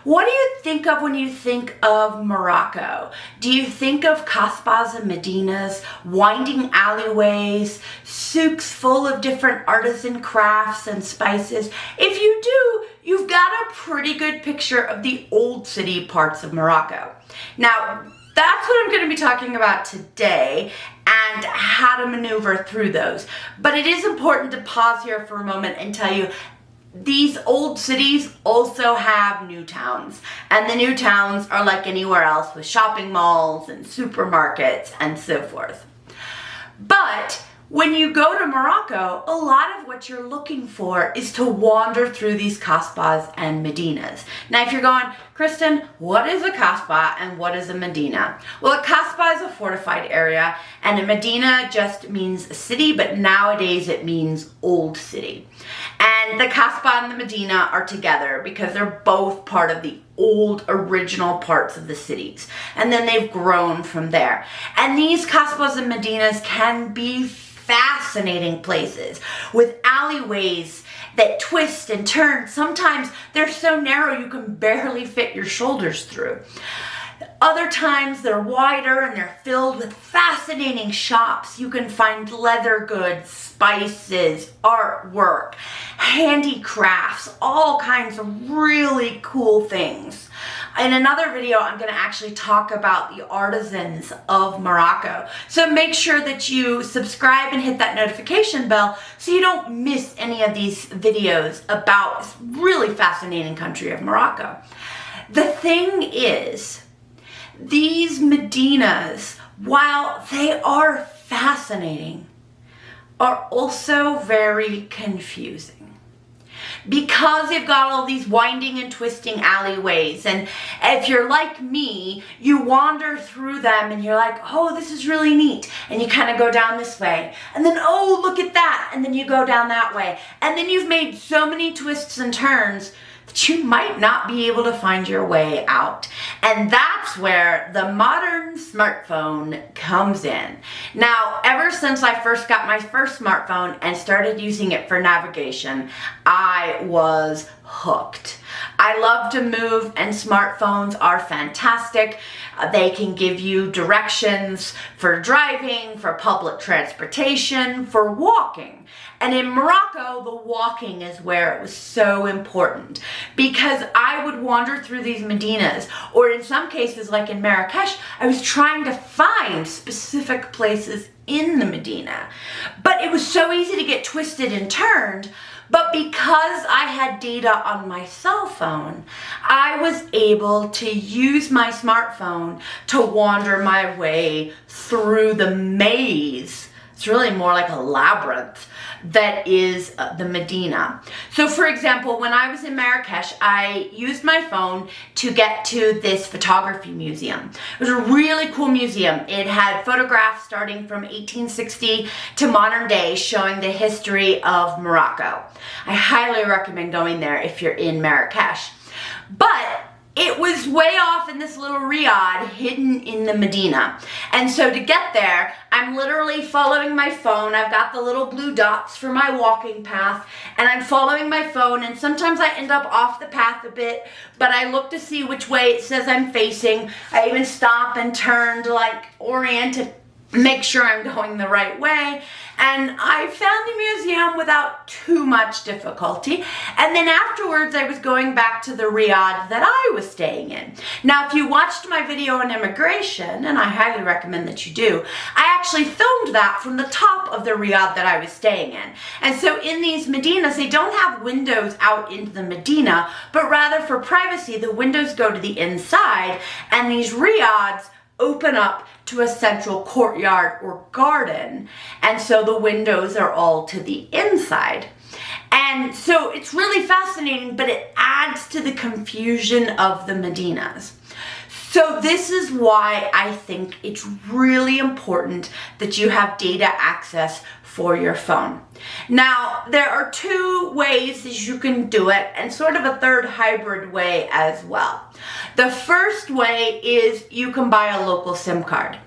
What do you think of when you think of Morocco? Do you think of Kasbahs and Medinas, winding alleyways, souks full of different artisan crafts and spices? If you do, you've got a pretty good picture of the old city parts of Morocco. Now, that's what I'm going to be talking about today and how to maneuver through those. But it is important to pause here for a moment and tell you these old cities also have new towns, and the new towns are like anywhere else with shopping malls and supermarkets and so forth. But when you go to Morocco, a lot of what you're looking for is to wander through these Kasbahs and Medinas. Now, if you're going, Kristen, what is a Kasbah and what is a Medina? Well, a Kasbah is a fortified area, and a Medina just means a city, but nowadays it means old city. And the Kasbah and the Medina are together because they're both part of the old original parts of the cities. And then they've grown from there. And these Kasbahs and Medinas can be fascinating places with alleyways that twist and turn. Sometimes they're so narrow you can barely fit your shoulders through. Other times they're wider and they're filled with fascinating shops. You can find leather goods, spices, artwork, handicrafts, all kinds of really cool things. In another video, I'm going to actually talk about the artisans of Morocco. So make sure that you subscribe and hit that notification bell so you don't miss any of these videos about this really fascinating country of Morocco. The thing is, these Medinas, while they are fascinating, are also very confusing. Because they've got all these winding and twisting alleyways, and if you're like me, you wander through them and you're like, oh, this is really neat, and you kind of go down this way, and then, oh, look at that, and then you go down that way, and then you've made so many twists and turns that you might not be able to find your way out. And that's where the modern smartphone comes in. Now, ever since I first got my first smartphone and started using it for navigation, I was hooked. I love to move, and smartphones are fantastic. They can give you directions for driving, for public transportation, for walking. And in Morocco, the walking is where it was so important, because I would wander through these Medinas, or in some cases, like in Marrakesh, I was trying to find specific places in the Medina. But it was so easy to get twisted and turned. But because I had data on my cell phone, I was able to use my smartphone to wander my way through the maze. It's really more like a labyrinth that is the Medina. So for example, when I was in Marrakesh, I used my phone to get to this photography museum. It was a really cool museum. It had photographs starting from 1860 to modern day showing the history of Morocco. I highly recommend going there if you're in Marrakesh. But it was way off in this little riad hidden in the Medina. And so to get there, I'm literally following my phone. I've got the little blue dots for my walking path, and I'm following my phone, and sometimes I end up off the path a bit, but I look to see which way it says I'm facing. I even stop and turn to like orient it, make sure I'm going the right way. And I found the museum without too much difficulty. And then afterwards, I was going back to the riad that I was staying in. Now, if you watched my video on immigration, and I highly recommend that you do, I actually filmed that from the top of the riad that I was staying in. And so in these Medinas, they don't have windows out into the Medina, but rather for privacy, the windows go to the inside, and these riads open up to a central courtyard or garden, and so the windows are all to the inside. And so it's really fascinating, but it adds to the confusion of the Medinas. So this is why I think it's really important that you have data access for your phone. Now, there are two ways that you can do it, and sort of a third hybrid way as well. The first way is you can buy a local SIM card.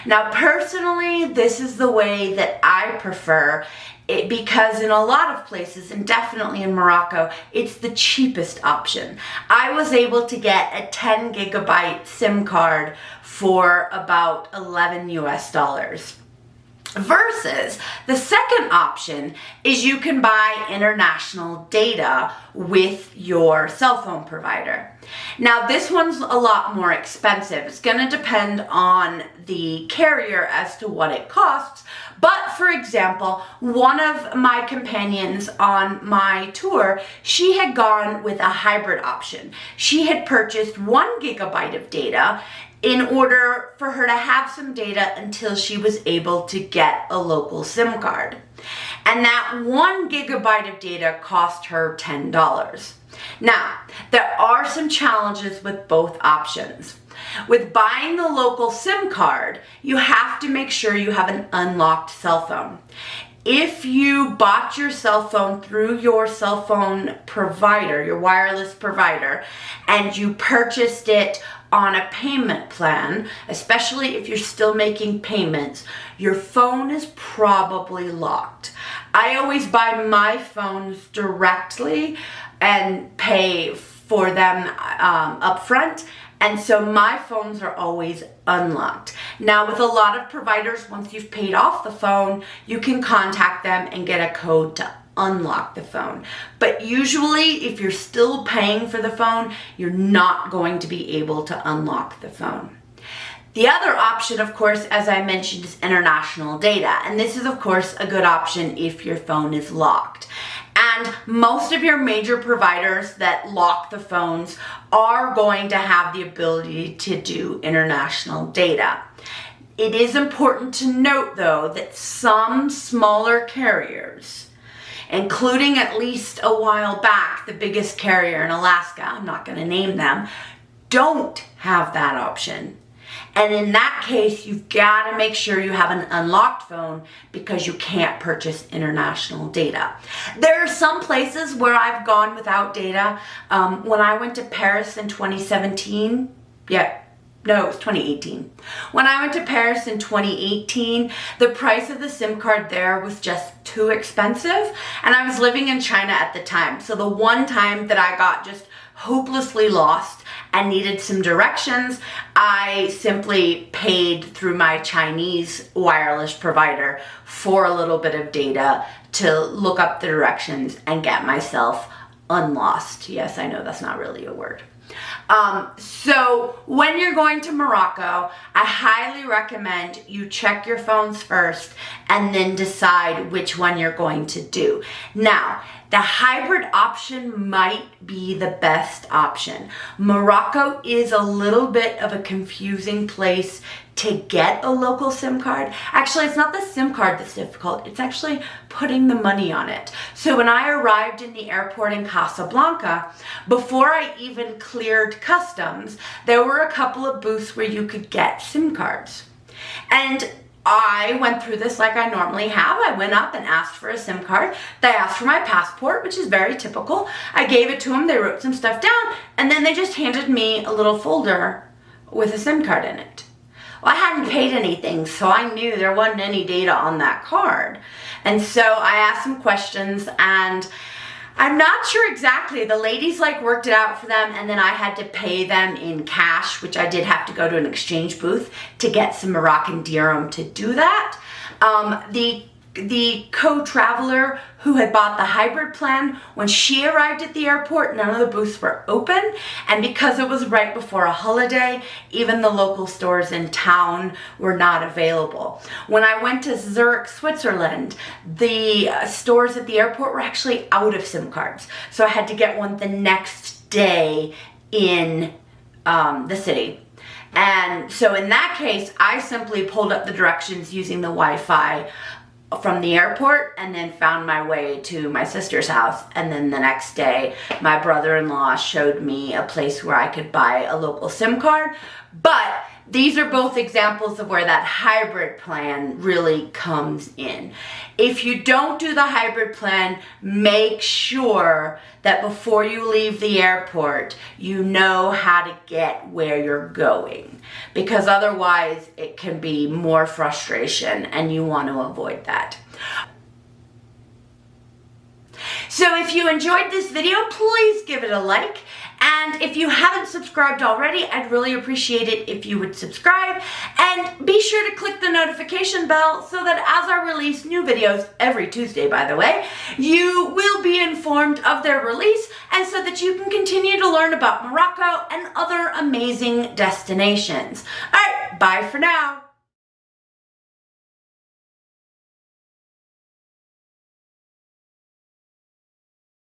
Now, personally, this is the way that I prefer. because in a lot of places, and definitely in Morocco, it's the cheapest option. I was able to get a 10 gigabyte SIM card for about 11 US dollars. Versus the second option is you can buy international data with your cell phone provider. Now this one's a lot more expensive. It's going to depend on the carrier as to what it costs. But for example, one of my companions on my tour, she had gone with a hybrid option. She had purchased 1 gigabyte of data in order for her to have some data until she was able to get a local SIM card. And that 1 gigabyte of data cost her $10. Now, there are some challenges with both options. With buying the local SIM card, you have to make sure you have an unlocked cell phone. If you bought your cell phone through your cell phone provider, your wireless provider, and you purchased it on a payment plan, especially if you're still making payments, your phone is probably locked. I always buy my phones directly and pay for them upfront. And so my phones are always unlocked. Now with a lot of providers, once you've paid off the phone, you can contact them and get a code to unlock the phone. But usually if you're still paying for the phone, you're not going to be able to unlock the phone. The other option, of course, as I mentioned, is international data. And this is, of course, a good option if your phone is locked. And most of your major providers that lock the phones are going to have the ability to do international data. It is important to note, though, that some smaller carriers, including at least a while back, the biggest carrier in Alaska, I'm not going to name them, don't have that option. And in that case, you've got to make sure you have an unlocked phone because you can't purchase international data. There are some places where I've gone without data. When I went to Paris in 2017, it was 2018. When I went to Paris in 2018, the price of the SIM card there was just too expensive. And I was living in China at the time. So the one time that I got just hopelessly lost and needed some directions, I simply paid through my Chinese wireless provider for a little bit of data to look up the directions and get myself unlost. Yes, I know that's not really a word. So when you're going to Morocco, I highly recommend you check your phones first and then decide which one you're going to do. Now, the hybrid option might be the best option. Morocco is a little bit of a confusing place to get a local SIM card. Actually, it's not the SIM card that's difficult. It's actually putting the money on it. So when I arrived in the airport in Casablanca, before I even cleared customs, there were a couple of booths where you could get SIM cards. And I went through this like I normally have. I went up and asked for a SIM card. They asked for my passport, which is very typical. I gave it to them. They wrote some stuff down, and then they just handed me a little folder with a SIM card in it. Well, I hadn't paid anything, so I knew there wasn't any data on that card. And so I asked some questions, and I'm not sure exactly. The ladies worked it out for them, and then I had to pay them in cash, which I did have to go to an exchange booth to get some Moroccan dirham to do that. The co-traveler who had bought the hybrid plan, when she arrived at the airport, none of the booths were open. And because it was right before a holiday, even the local stores in town were not available. When I went to Zurich, Switzerland, the stores at the airport were actually out of SIM cards. So I had to get one the next day in the city. And so in that case, I simply pulled up the directions using the Wi-Fi from the airport and then found my way to my sister's house. And then the next day, my brother-in-law showed me a place where I could buy a local SIM card. But these are both examples of where that hybrid plan really comes in. If you don't do the hybrid plan, make sure that before you leave the airport, you know how to get where you're going, because otherwise it can be more frustration and you want to avoid that. So if you enjoyed this video, please give it a like. And if you haven't subscribed already, I'd really appreciate it if you would subscribe. And be sure to click the notification bell so that as I release new videos every Tuesday, by the way, you will be informed of their release and so that you can continue to learn about Morocco and other amazing destinations. All right, bye for now.